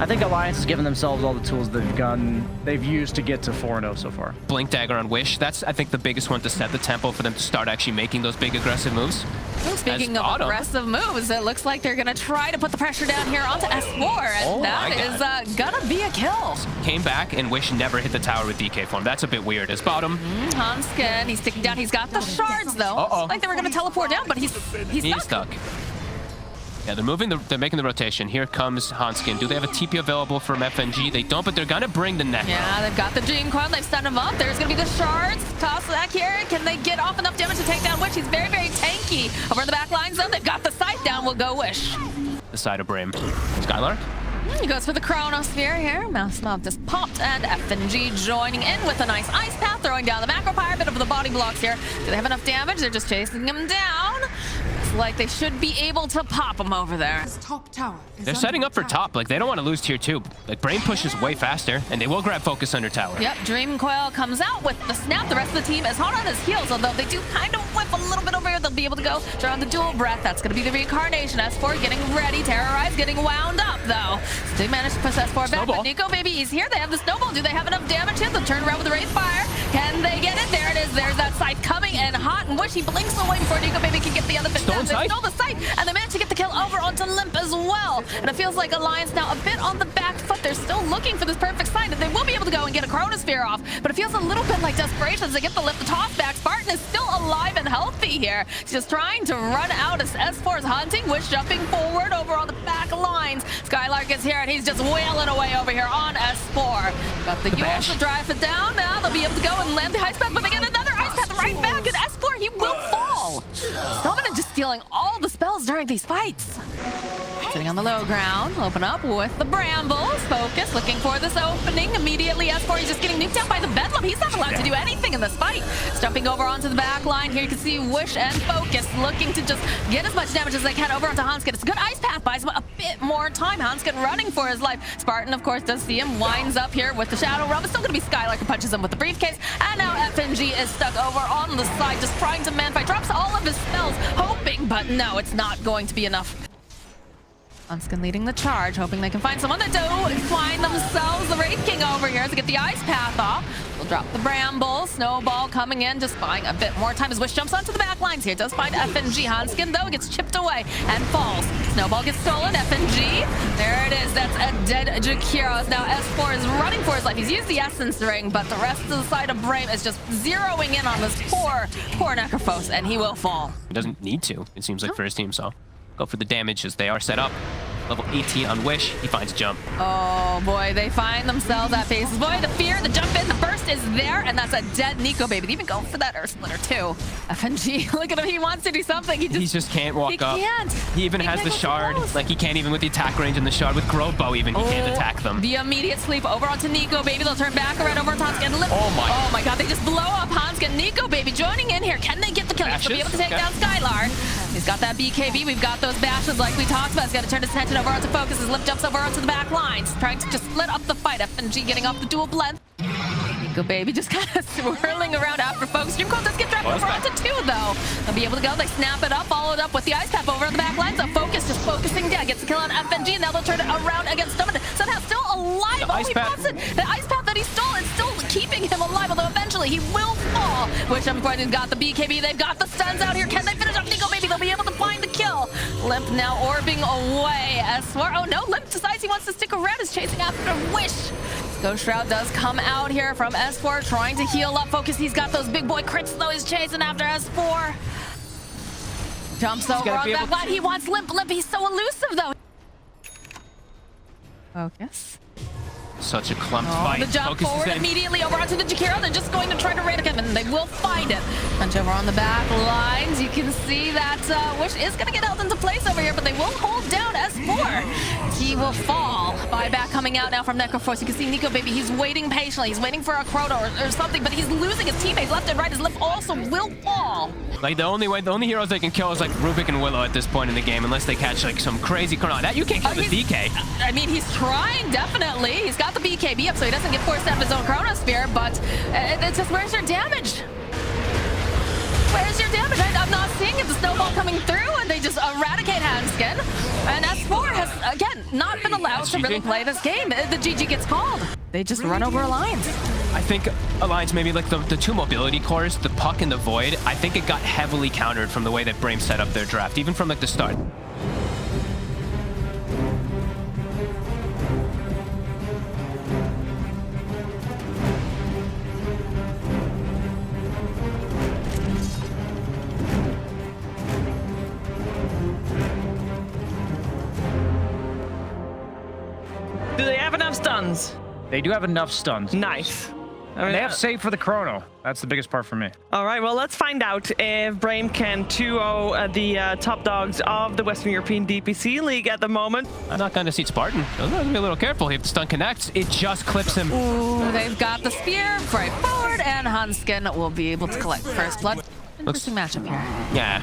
I think Alliance has given themselves all the tools they've used to get to 4-0 so far. Blink Dagger on Wish. That's, I think, the biggest one to set the tempo for them to start actually making those big aggressive moves. Well, speaking of aggressive moves, it looks like they're going to try to put the pressure down here onto S4, and that is going to be a kill. Came back, and Wish never hit the tower with DK form. That's a bit weird. As bottom. Hanskin, he's sticking down. He's got the shards, though. Like they were going to teleport down, but he's stuck. Yeah, they're making the rotation. Here comes Hanskin. Do they have a TP available from FNG? They don't, but they're gonna bring the Necro. Yeah, they've got the Dream Coil. They've stunned him up. There's gonna be the shards. Toss back here. Can they get off enough damage to take down Wish? He's very, very tanky. Over in the back lines, though, they've got the sight down. We'll go Wish. The side of Brame. Skylark. He goes for the Chronosphere here. Mouse Mob just popped, and FNG joining in with a nice Ice Path, throwing down the Macro Pyre, bit of the body blocks here. Do they have enough damage? They're just chasing him down. Like they should be able to pop him over there. They're setting up for top. Like they don't want to lose tier 2. Like Brame pushes way faster, and they will grab focus under tower. Yep, Dream Coil comes out with the snap. The rest of the team is hot on his heels, although they do kind of whip a little bit over here. They'll be able to go around the dual breath. That's going to be the reincarnation. S4 getting ready, terrorized, getting wound up though. So they managed to push S4 back. But Nico Baby, he's here. They have the snowball. Do they have enough damage here? They'll turn around with the Wraith Fire. Can they get it? There it is. There's that sight coming and hot. And Wish, he blinks away before Nico Baby can get the other bit down. They stole the sight, and they managed to get the kill over onto Limp as well. And it feels like Alliance now a bit on the back foot. They're still looking for this perfect sight, and they will be able to go and get a Chronosphere off. But it feels a little bit like desperation as they get the lift, the toss back. Spartan is still alive and healthy here. He's just trying to run out as S4 is hunting. Wish jumping forward over on the back lines. Skylark is here, and he's just wailing away over here on S4. Got the Yules to drive it down. Now they'll be able to go and land the Ice Path, but they get another Ice Path right back, and S4, he will fall. Dominant just stealing all the spells during these fights. Sitting on the low ground, open up with the Brambles. Focus, looking for this opening. Immediately, S4 is just getting nuked out by the Bedlam. He's not allowed to do anything in this fight. Jumping over onto the back line here, you can see Wish and Focus looking to just get as much damage as they can over onto Hanskin. It's a good Ice Path, buys him a bit more time. Hanskin running for his life. Spartan, of course, does see him, winds up here with the Shadow Realm. It's still going to be Skylark who punches him with the briefcase. And now FNG is stuck over on the side, just trying to man-fight. Drops all of his spells, hoping, but no, it's not going to be enough. Hanskin leading the charge, hoping they can find someone that do find themselves the Wraith King over here to get the Ice Path off. We'll drop the Bramble. Snowball coming in, just buying a bit more time as Wish jumps onto the back lines here. Does find FNG. Hanskin, though, gets chipped away and falls. Snowball gets stolen. FNG. There it is. That's a dead Jakiro. Now S4 is running for his life. He's used the Essence Ring, but the rest of the side of Brame is just zeroing in on this poor Necrophos, and he will fall. He doesn't need to, it seems like, for his team, so go for the damage as they are set up. Level 18 on Wish. He finds jump. Oh boy, they find themselves at faces. Boy, the fear, the jump in, the burst is there, and that's a dead Nico Baby. They even go for that Earth Splitter too. FNG, look at him. He wants to do something. He just can't walk up. He can't. He even has the shard. Like he can't even with the attack range and the shard. With Grove Bow even, he can't attack them. The immediate sleep over onto Nico Baby. They'll turn back around over onto Hanskin. Oh my god, they just blow up Hanskin. Nico Baby joining in here. Can they get the kill? He'll be able to take down Skylark. He's got that BKB. We've got those bashes like we talked about. He's got to turn his attention over onto Focus. His lip jumps over onto the back lines, trying to just split up the fight. FNG getting off the dual blend. Nico Baby just kind of swirling around after Focus. Dream Coil does get dropped over onto 2, though. They'll be able to go. They snap it up, followed up with the Ice Path over on the back lines. So Focus just focusing down. Gets the kill on FNG, and now they'll turn it around against Dominant. Somehow still alive. The Ice Path that he stole is still keeping him alive, although eventually he will fall. Which unfortunately got the BKB. They've got the stuns out here. Can they finish up Nico Baby? They'll be able to find the kill. Limp now orbing away. S4. Oh no, Limp decides he wants to stick around. Is chasing after Wish. Ghost Shroud does come out here from S4, trying to heal up. Focus, he's got those big boy crits, though. He's chasing after S4. Jumps over on that line. He wants Limp. Limp, he's so elusive, though. Focus. Such a clumped fight. The jump forward immediately over onto the Jakiro. They're just going to try to raid him, and they will find it. Punch over on the back lines. You can see that Wish is going to get held into place over here, but they will hold down S4. He will fall. Buyback coming out now from Necrophos. You can see Nico Baby. He's waiting patiently. He's waiting for a Chrono or something, but he's losing his teammates left and right. His Lip also will fall. Like the only heroes they can kill is like Rubik and Willow at this point in the game, unless they catch like some crazy Chrono. That you can't kill with DK. I mean, he's trying, definitely. He's got the BKB up, so he doesn't get forced out of his own Chronosphere, but it's just where's your damage? Where's your damage? I'm not seeing it. The snowball coming through, and they just eradicate Hanskin. And S4 has, again, not been allowed to really play this game. The GG gets called. They just run over Alliance. I think Alliance, maybe like the two mobility cores, the puck and the void, I think it got heavily countered from the way that Brame set up their draft, even from like the start. Do they have enough stuns? They do have enough stuns. Nice. I mean, They have save for the chrono. That's the biggest part for me. all right, well, let's find out if Brame can 2-0 the top dogs of the Western European DPC League at the moment. I'm not going to see Spartan. I'm going to be a little careful. If the stun connects, it just clips him. Ooh, they've got the spear right forward, and Hanskin will be able to collect first blood. Interesting matchup here. Yeah.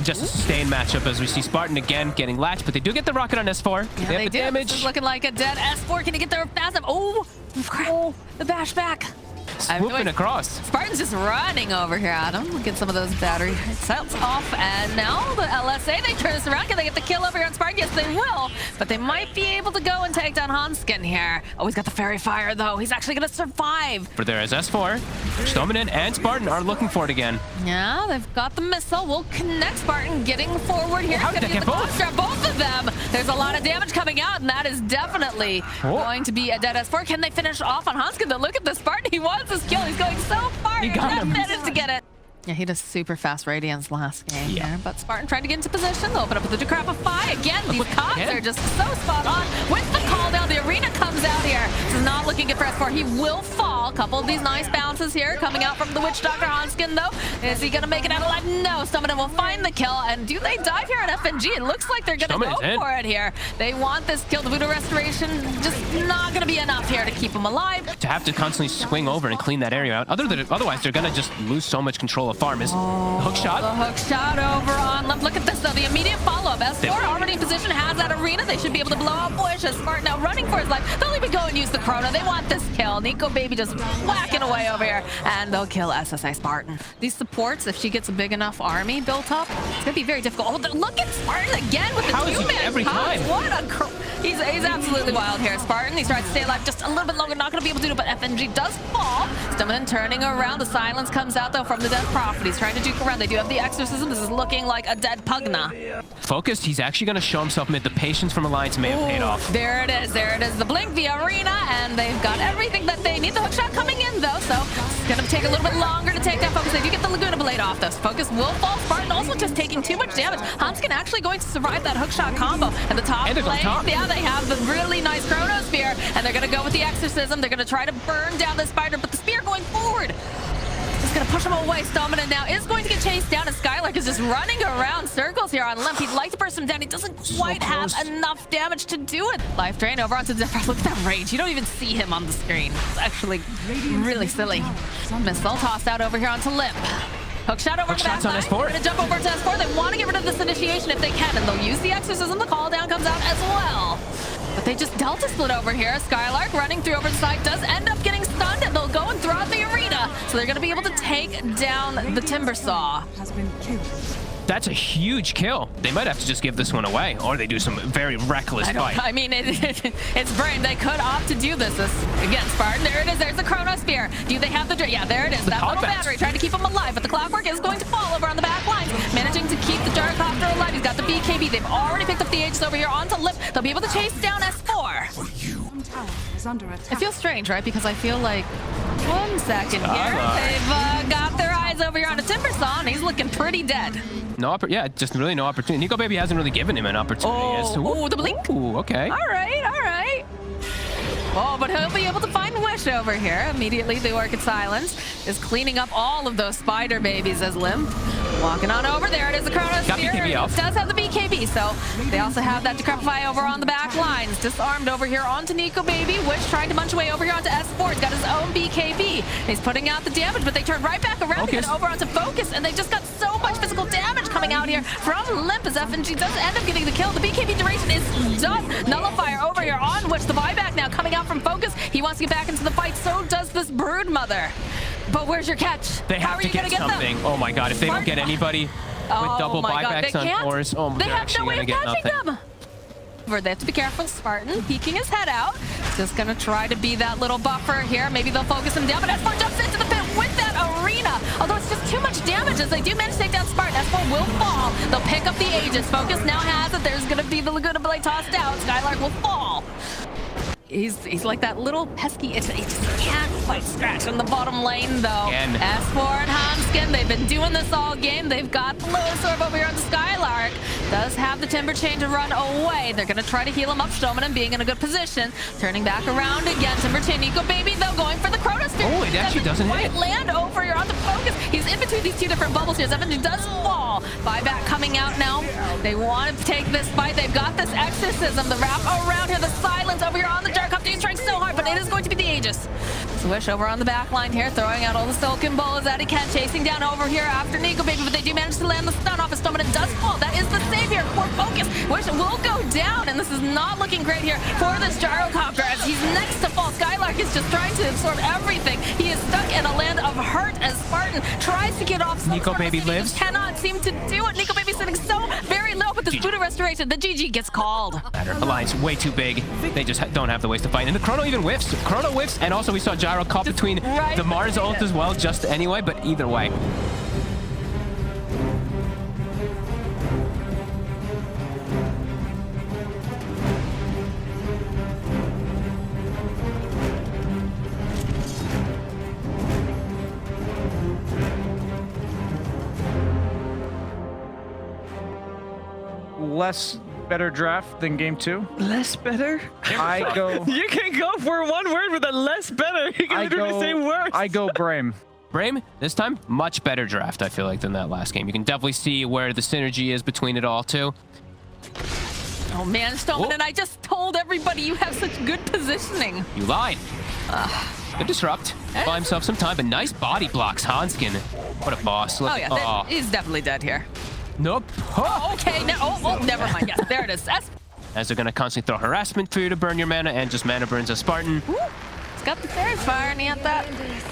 Just a sustained matchup as we see Spartan again getting latched, but they do get the rocket on S4. Yeah, they have the do. damage. This is looking like a dead S4. Can he get there fast enough? Oh, crap. The bash back. Swooping across. Spartan's just running over here at him. Look at some of those battery cells off. And now the LSA, they turn this around. Can they get the kill over here on Spartan? Yes, they will. But they might be able to go and take down Hanskin here. Oh, he's got the fairy fire, though. He's actually going to survive. But there is S4. Stoneman and Spartan are looking for it again. Yeah, they've got the missile. We'll connect Spartan getting forward here. How did they get both? Both of them. There's a lot of damage coming out, and that is definitely going to be a dead S4. Can they finish off on Hanskin? Though, look at this Spartan. He wants this kill. He's going so far. He got him. Managed to get it. Yeah, he does super fast Radiance last game. Yeah. Here, but Spartan trying to get into position. They'll open up with the Decrepify. Again, these cogs are just so spot on. With the call down, the arena comes out here. This is not looking good for S4. He will fall. A couple of these nice bounces here coming out from the Witch Doctor Hanskin, though. Is he going to make it out alive? No. Summoner will find the kill. And do they dive here on FNG? It looks like they're going to go for it here. They want this kill. The Voodoo Restoration just not going to be enough here to keep him alive. To have to constantly swing over and clean that area out. Otherwise, they're going to just lose so much control of farm. Is the hook shot? The hook shot over on Limp. Look at this, though. The immediate follow-up. S4 already in position, has that arena. They should be able to blow out Bush. As Spartan now running for his life. They'll even go and use the Chrono. They want this kill. Nico Baby just whacking away over here. And they'll kill SSI Spartan. These supports, if she gets a big enough army built up, it's going to be very difficult. Oh, look at Spartan again with the two-man every time? What a... He's absolutely wild here. Spartan, he's trying to stay alive just a little bit longer. Not going to be able to do it, but FNG does fall. Stummin turning around. The silence comes out, though, from the dead prophet. He's trying to juke around. They do have the exorcism. This is looking like a dead Pugna. Focused, he's actually going to show himself mid. The patience from Alliance may have paid off. There it is. There it is. The blink, the arena, and they've got everything that they need. The hookshot coming in, though, so it's going to take a little bit longer to take that Focus. They do get the Laguna Blade off, though. Focus will fall. Spartan also just taking too much damage. Hanskin actually going to survive that hookshot combo. And the top lane, yeah, they have the really nice Chrono Spear, and they're going to go with the exorcism. They're going to try to burn down the spider, but the spear going forward. He's going to push him away. Dominant now is going to get chased down as Skylark is just running around circles here on Limp. He'd like to burst him down. He doesn't quite have enough damage to do it. Life drain over onto Zephyr. Look at that range. You don't even see him on the screen. It's actually really silly. Missile tossed out over here onto Limp. Hook shot over to that side. They're going to jump over to S4. They want to get rid of this initiation if they can, and they'll use the exorcism. The call down comes out as well. But they just Delta split over here. Skylark running through over the side does end up getting stunned, and they'll go and throw out the arena. So they're going to be able to take down the Timber Saw. That's a huge kill. They might have to just give this one away, or they do some very reckless fight. I mean, it's Brame. They could opt to do this. Again, Spartan, there it is. There's the Chrono Spear. Do they have the... Yeah, there it is. That little battery trying to keep him alive, but the Clockwork is going to fall over on the back lines, managing to keep the Gyrocopter alive. He's got the BKB. They've already picked up the Aegis over here onto Lip. They'll be able to chase down S4. It feels strange, right? Because I feel like... 1 second here. They've got their eyes over here on a Timber Saw, and he's looking pretty dead. Yeah, just really no opportunity. Nico Baby hasn't really given him an opportunity. Oh, the blink. Ooh, okay. All right. Oh, but he'll be able to find Wish over here. Immediately, the Orchid Silence is cleaning up all of those spider babies as Limp. Walking on over. There it is, the Chrono Spear. BKB off. Does have the BKB, so they also have that Decrepify over on the back lines. Disarmed over here onto Nico Baby. Wish trying to munch away over here onto S4. He's got his own BKB. He's putting out the damage, but they turn right back around and over onto Focus, and they just got so much physical damage coming out here from Limp as FNG does end up getting the kill. The BKB duration is done. Nullifier over here on Which the buyback now coming out from Focus. He wants to get back into the fight, so does this Brood Mother. But where's your catch? They How have are to you gonna get get something. them? Oh my god, if they don't get anybody with double my God, buybacks they on can't. fours, oh, They they're have actually no way gonna of get catching nothing. them. They have to be careful. Spartan peeking his head out. Just gonna try to be that little buffer here. Maybe they'll focus him down, but S4 jumps into the pit with that arena. Although it's just too much damage as they do manage to take down Spartan. S4 will fall. They'll pick up the Aegis. Focus now has it. There's gonna be the Laguna Blade tossed out. Skylark will fall. He's like that little pesky. He just can't quite scratch in the bottom lane though. Again. S4 and Hanskin, they've been doing this all game. They've got the lowest orb over here on the Skylark. Does have the Timber Chain to run away. They're gonna try to heal him up. Stoneman being in a good position. Turning back around again. Timber Chain, Nico Baby though going for the Chronos. Oh, it actually doesn't hit. Land over here on the focus. He's in between these two different bubbles here. F15 does fall. Buyback coming out now. They want to take this fight. They've got this exorcism. The wrap around here. The silence over here on the Dark Hopper. He's trying so hard, but it is going to be the Aegis. Swish over on the back line here, throwing out all the Silken Bullets that he can, chasing down over here after Nico Baby, but they do manage to land the stun off his stomach. It does fall. That is the savior for Focus, which will go down, and this is not looking great here for this Gyrocopter as he's next to fall. Skylark is just trying to absorb everything. He is stuck in a land of hurt as Spartan tries to get off. Nico Baby lives. Cannot seem to do it. Nico Baby sitting so very low with this GG. Buddha restoration. The GG gets called. Alliance way too big. They just don't have the ways to fight. And the Chrono even whiffs. Chrono whiffs, and also we saw Gyro caught between right the Mars ult as well, just anyway, but either way. Less better draft than game 2. Less better? I go. You can go for one word with a less better. You can literally say worse. I go Brame. Brame, this time, much better draft, I feel like, than that last game. You can definitely see where the synergy is between it all, too. Oh man, Stoneman, and I just told everybody you have such good positioning. You lied. Good disrupt. Buy himself some time, but nice body blocks, Hanskin. What a boss. Look. Oh yeah, he's definitely dead here. Nope. Oh, okay, never mind. Yes, there it is. As they're going to constantly throw harassment for you to burn your mana, and just mana burns a Spartan. Ooh, it's got the fairy fire, and he had that.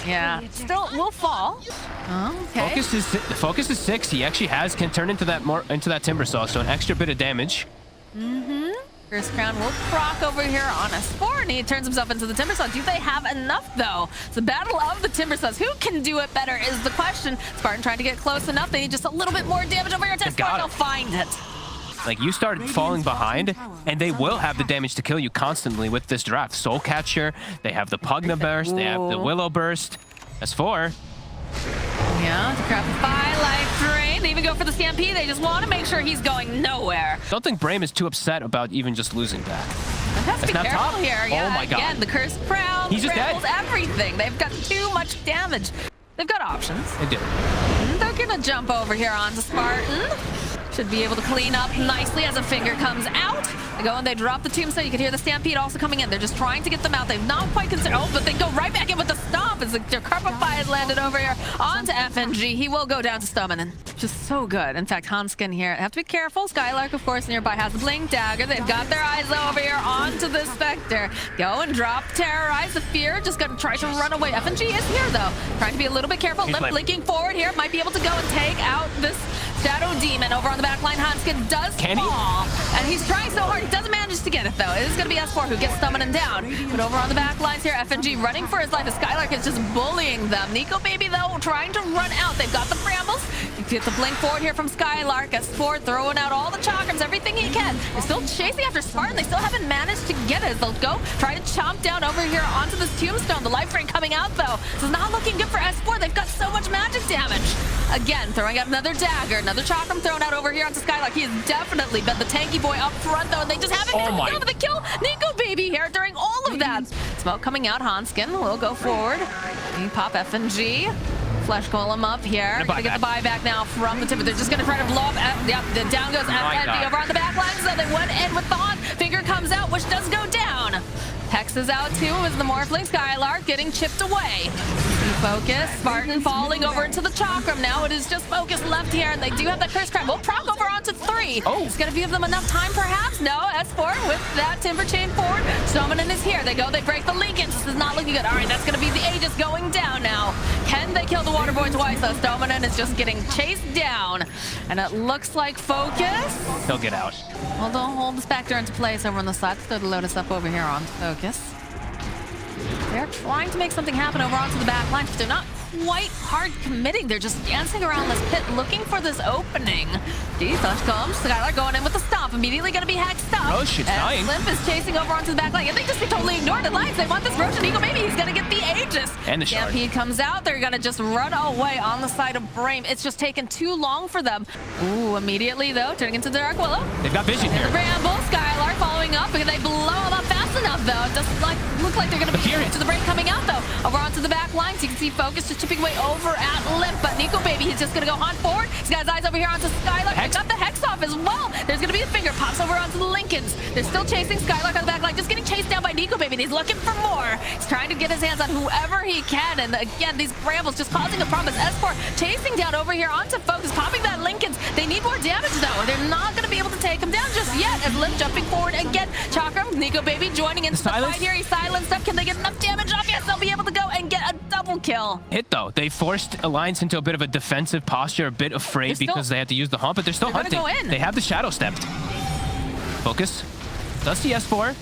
Yeah, still will fall. Oh, okay. Focus is 6. He actually can turn into that Timber Saw, so an extra bit of damage. First crown will proc over here on S4, and he turns himself into the Timber Saw. Do they have enough, though? It's the battle of the Timber Saws. Who can do it better is the question. Spartan trying to get close enough. They need just a little bit more damage over here. S4, they'll find it. Like, you start falling behind, and they will have the damage to kill you constantly with this draft. Soul Catcher, they have the Pugna Burst, they have the Willow Burst. S4. Yeah, to grab the life drain. They even go for the Stampede. They just want to make sure he's going nowhere. Don't think Brame is too upset about even just losing that. Has to be careful top. here. Yeah, Oh my god. Again, the Cursed Crown, He's just dead. everything. They've got too much damage. They've got options. They do. They're gonna jump over here onto Spartan. Should be able to clean up nicely as a finger comes out. They go and they drop the tombstone. You can hear the Stampede also coming in. They're just trying to get them out. They've not quite considered. Oh, but they go right back in with the stomp as the Carpify has landed over here onto FNG. He will go down to Stomach. Just so good. In fact, Hanskin here. Have to be careful. Skylark, of course, nearby has the Blink Dagger. They've got their eyes over here onto the Spectre. Go and drop Terrorize. The Fear just gonna try to run away. FNG is here, though. Trying to be a little bit careful. Lip blinking forward here. Might be able to go and take out this Shadow Demon over on the back line. Hanskin does fall. And he's trying so hard. He doesn't manage to get it, though. It is going to be S4 who gets summoned down. But over on the back lines here, FNG running for his life. The Skylark is just bullying them. Nico Baby, though, trying to run out. They've got the Brambles. You get the blink forward here from Skylark. S4 throwing out all the chakrams, everything he can. They're still chasing after Spartan. They still haven't managed to get it. They'll go try to chomp down over here onto this tombstone. The life ring coming out, though. This is not looking good for S4. They've got so much magic damage. Again, throwing out another dagger. Another chakram thrown out over here onto Skylark. He has definitely been the tanky boy up front, though, and they just haven't been able to go for the kill. Nico Baby here during all of that. Smoke coming out. Hanskin will go forward. You pop FNG. Flesh Golem up here. Gonna get the buyback now from the tip. They're just gonna try to blow up. Yep, the down goes FNG over on the back line. So they went in with the haunt. Finger comes out, which does go down. Hex is out too as the Morphling Skylark getting chipped away. Focus. Spartan falling over into the chakram now. It is just Focus left here, and they do have that Curse Crab. We'll proc over onto 3. Oh. It's going to give them enough time, perhaps. No, S4 with that Timber Chain forward. Stoneman is here. They go. They break the linkage. This is not looking good. All right, that's going to be the Aegis going down now. Can they kill the water boy twice? So Stoneman is just getting chased down. And it looks like Focus. He'll get out. Well, don't hold the Spectre into place over on the side. Throw the Lotus up over here on Focus. They're trying to make something happen over onto the back line, but they're not quite hard committing. They're just dancing around this pit looking for this opening. Defense comes. Skylar going in with the stomp. Immediately going to be hacked up. Roche is dying. Limp is chasing over onto the back line. And they just get totally ignored in lines. They want this Roche and Eagle. Maybe he's going to get the Aegis. And the shard. Stampede comes out. They're going to just run away on the side of Brame. It's just taken too long for them. Ooh, immediately though, turning into the Dark Willow. They've got vision here. The Bramble, Skylar following up. And they blow him up fast enough though. It doesn't look like they're going to be to the break coming out though. Over onto the back lines. You can see Focus just chipping away over at Limp, but Nico Baby, he's just gonna go hunt forward. He's got his eyes over here onto Skylar. They got the Hex off as well. There's gonna be a finger pops over onto the Lincolns. They're still chasing Skylar on the back line, just getting chased down by Nico Baby. He's looking for more. He's trying to get his hands on whoever he can, and again, these Brambles just causing a problem. S4 chasing down over here onto Focus, popping that Lincolns. They need more damage though. They're not gonna be able to take him down just yet. As Limp jumping forward again. Chakram, Nico Baby joining into the fight here. He's silenced up. Can they get enough damage off? Yes, they'll be able to go and get a double kill. Hit though. They forced Alliance into a bit of a defensive posture, a bit afraid because they had to use the hump, but they're still hunting. They have the shadow stepped. Focus. Does see S4.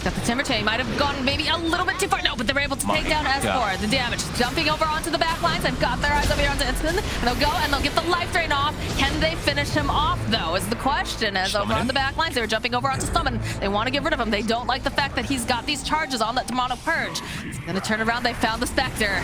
Got the Timber Chain. Might have gone maybe a little bit too far. No, but they're able to take down S4. God. The damage. Jumping over onto the back lines. They've got their eyes over here onto Instant. And they'll go and they'll get the life drain off. Can they finish him off, though, is the question. As over on the back lines, they were jumping over onto Summon. They want to get rid of him. They don't like the fact that he's got these charges on that Demonic Purge. He's going to turn around. They found the Spectre.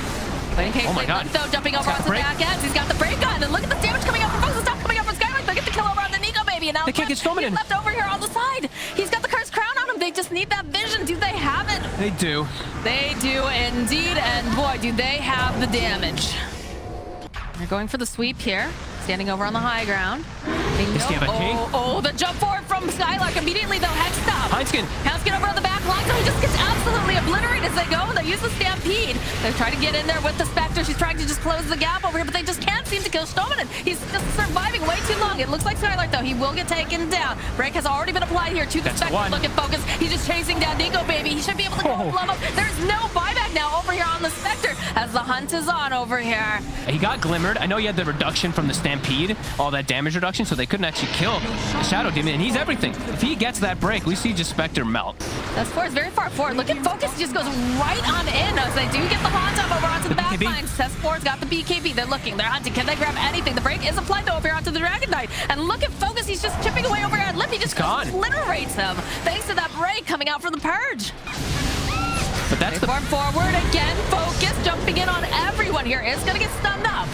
But in case they look, though, jumping over onto the back ends. He's got the break gun. And look at the damage coming out from Focus. Stop coming out from Skylar. They get the kill over on the Nico Baby. And now they can't get Stoneman in. Left over here on the side. He's got the Cursed Crown on him. They just need that vision. Do they have it? They do. They do indeed, and boy, do they have the damage. They're going for the sweep here, standing over on the high ground. The jump forward from Skylark immediately, though. Hex stop. Heinskin over on the back line, so he just gets absolutely obliterated as they go. They use the Stampede. They're trying to get in there with the Spectre. She's trying to just close the gap over here, but they just can't seem to kill Stoneman. He's just surviving way too long. It looks like Skylark, though. He will get taken down. Break has already been applied here to the Spectre. Look at Focus. He's just chasing down Nico Baby. He should be able to go blow him up. There's no buyback now over here on the Spectre as the hunt is on over here. He got glimmered. I know he had the reduction from the Stampede, all that damage reduction, so they couldn't actually kill the Shadow Demon, and he's everything. If he gets that break, we see just Spectre melt. That's four is very far forward. Look at Focus. He just goes right on in as they do get the haunt up over onto the back line. S4's got the BKB. They're looking. They're hunting. Can they grab anything? The break is applied though over here onto the Dragon Knight. And look at Focus. He's just chipping away over here at Lip. He just obliterates him thanks to that break coming out from the Purge. But that's forward again. Focus jumping in on everyone here. Is going to get stunned up.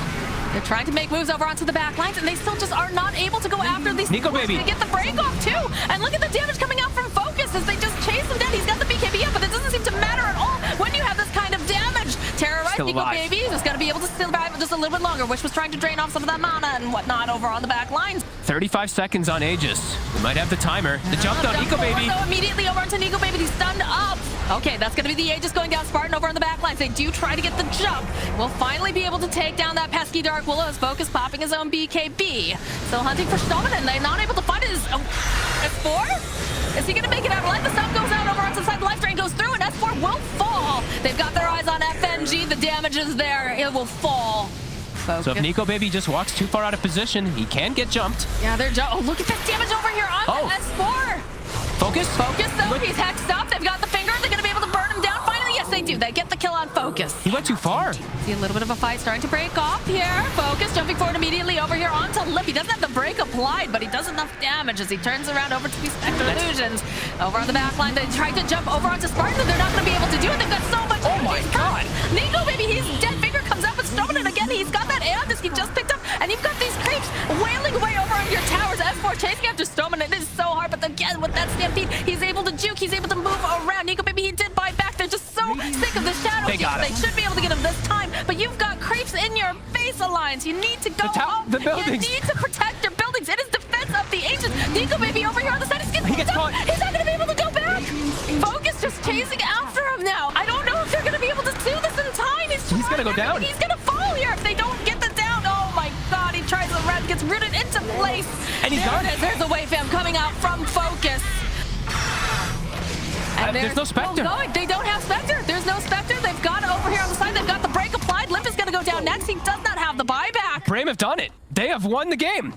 They're trying to make moves over onto the back lines, and they still just are not able to go after these Nico Baby to get the break off too. And look at the damage coming out from Focus as they just chase him down. He's got the BKB up, but it doesn't seem to matter at all when you have this kind of damage. Terrorize Nico Baby is going to be able to survive just a little bit longer. Wish was trying to drain off some of that mana and whatnot over on the back lines. 35 seconds on Aegis. We might have the timer. The jump down, Nico Baby. So immediately over onto Nico Baby. He's stunned up. Okay, that's going to be the Aegis going down. Spartan over on the back lines. They do try to get the jump. We'll finally be able to take down that pesky Dark Willow as Focus popping his own BKB. Still hunting for Stoneman, and they're not able to find his S4? Is he going to make it out? Let the stun goes out over onto the side. The life drain goes through, and S4 will fall. They've got their eyes on FNG. The damage is there. It will fall. Focus. So if Nico Baby just walks too far out of position, he can get jumped. Yeah, they're look at this damage over here on S4. Focus, though. He's hexed up. They've got the finger. They're going to be able to burn him down. Finally, yes, they do. They get the kill on Focus. He went too far. See a little bit of a fight starting to break off here. Focus jumping forward immediately over here onto Lip. He doesn't have the break applied, but he does enough damage as he turns around over to these Spectre Illusions. Over on the back line, they tried to jump over onto Spartan, and they're not going to be able to do it. They've got so much. Oh my God. Nico Baby, he's dead. Finger comes out with Stoneman, and again, he's got that Aeon he just picked up, and you've got these creeps wailing away over on your towers. S4 chasing after Stoneman. It is so hard, but again, with that Stampede, he's able to juke. He's able to move around. Nico Baby, he did buy back. They're just so sick of the shadow. They should be able to get him this time, but you've got creeps in your face, Alliance. You need to go up. The buildings. You need to protect your buildings. It is defense of the ancients. Nico Baby over here on the side. He gets caught. He's not going to be able to go back. Focus just chasing after him now. I don't know if they're going to be able to do this in time. He's going to go down. He's going to fall here if they don't get the down. Oh my God. He tries the red, gets rooted into place. And he's gone. There's a wave fam coming out from Focus. There's no Spectre. They don't have Spectre. There's no Spectre. They've got it over here on the side. They've got the break applied. Limp is going to go down. next. He does not have the buyback. Brame have done it. They have won the game.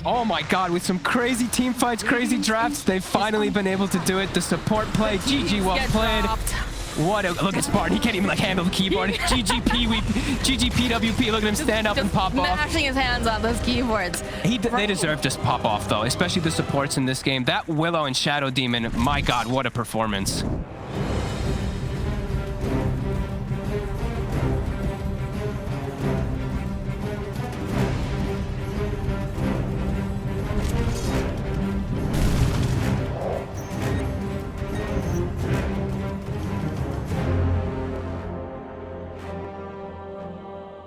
Oh my god, with some crazy team fights, crazy drafts, they've finally been able to do it. The support play, GG well Get played. dropped. What a look at Spartan. He can't even like handle the keyboard. GGPWP. Look at him stand up and pop off. Mashing his hands on those keyboards. They deserve to pop off though, especially the supports in this game. That Willow and Shadow Demon, my god, what a performance.